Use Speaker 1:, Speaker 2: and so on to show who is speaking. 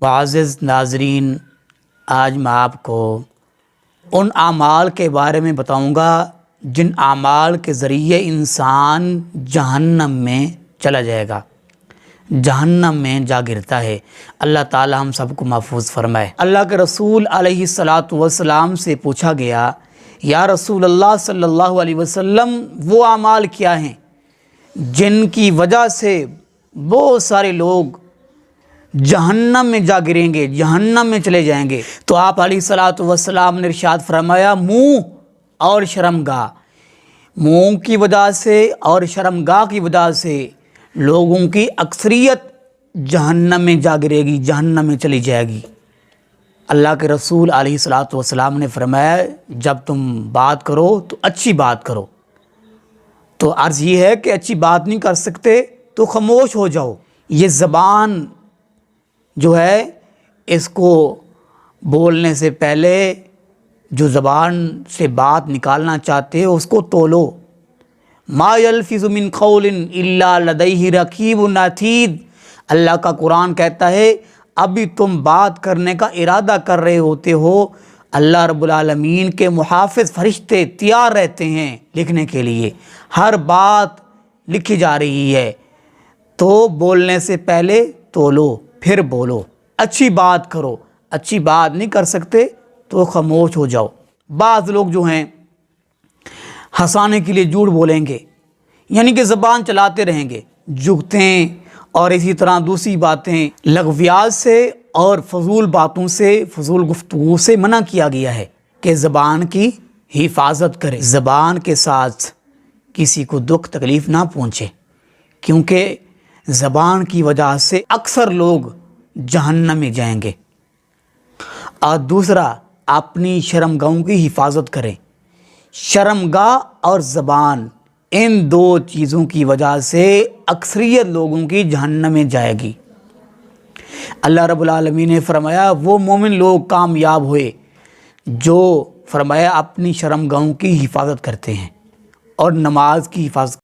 Speaker 1: معزز ناظرین، آج میں آپ کو ان اعمال کے بارے میں بتاؤں گا جن اعمال کے ذریعے انسان جہنم میں چلا جائے گا، جہنم میں جا گرتا ہے۔ اللہ تعالی ہم سب کو محفوظ فرمائے۔ اللہ کے رسول علیہ السلام سے پوچھا گیا، یا رسول اللہ صلی اللہ علیہ وسلم، وہ اعمال کیا ہیں جن کی وجہ سے بہت سارے لوگ جہنم میں جا گریں گے، جہنم میں چلے جائیں گے؟ تو آپ علیہ السلام نے ارشاد فرمایا، منہ اور شرمگاہ۔ منہ کی وجہ سے اور شرمگاہ کی وجہ سے لوگوں کی اکثریت جہنم میں جا گرے گی، جہنم میں چلی جائے گی۔ اللہ کے رسول علیہ السلام نے فرمایا، جب تم بات کرو تو اچھی بات کرو۔ تو عرض یہ ہے کہ اچھی بات نہیں کر سکتے تو خاموش ہو جاؤ۔ یہ زبان جو ہے، اس کو بولنے سے پہلے جو زبان سے بات نکالنا چاہتے ہو اس کو تولو۔ ما یلفظ من قول الا لدیہ رقیب عتید۔ اللہ کا قرآن کہتا ہے، ابھی تم بات کرنے کا ارادہ کر رہے ہوتے ہو، اللہ رب العالمین کے محافظ فرشتے تیار رہتے ہیں لکھنے کے لیے، ہر بات لکھی جا رہی ہے۔ تو بولنے سے پہلے تولو، پھر بولو، اچھی بات کرو۔ اچھی بات نہیں کر سکتے تو خاموش ہو جاؤ۔ بعض لوگ جو ہیں ہنسانے کے لیے جھوٹ بولیں گے، یعنی کہ زبان چلاتے رہیں گے، جھگتیں اور اسی طرح دوسری باتیں، لغویات سے اور فضول باتوں سے، فضول گفتگو سے منع کیا گیا ہے کہ زبان کی حفاظت کرے، زبان کے ساتھ کسی کو دکھ تکلیف نہ پہنچے، کیونکہ زبان کی وجہ سے اکثر لوگ جہنم میں جائیں گے۔ اور دوسرا، اپنی شرمگاہوں کی حفاظت کریں۔ شرمگاہ اور زبان، ان دو چیزوں کی وجہ سے اکثریت لوگوں کی جہنم میں جائے گی۔ اللہ رب العالمین نے فرمایا، وہ مومن لوگ کامیاب ہوئے جو فرمایا اپنی شرمگاہوں کی حفاظت کرتے ہیں اور نماز کی حفاظت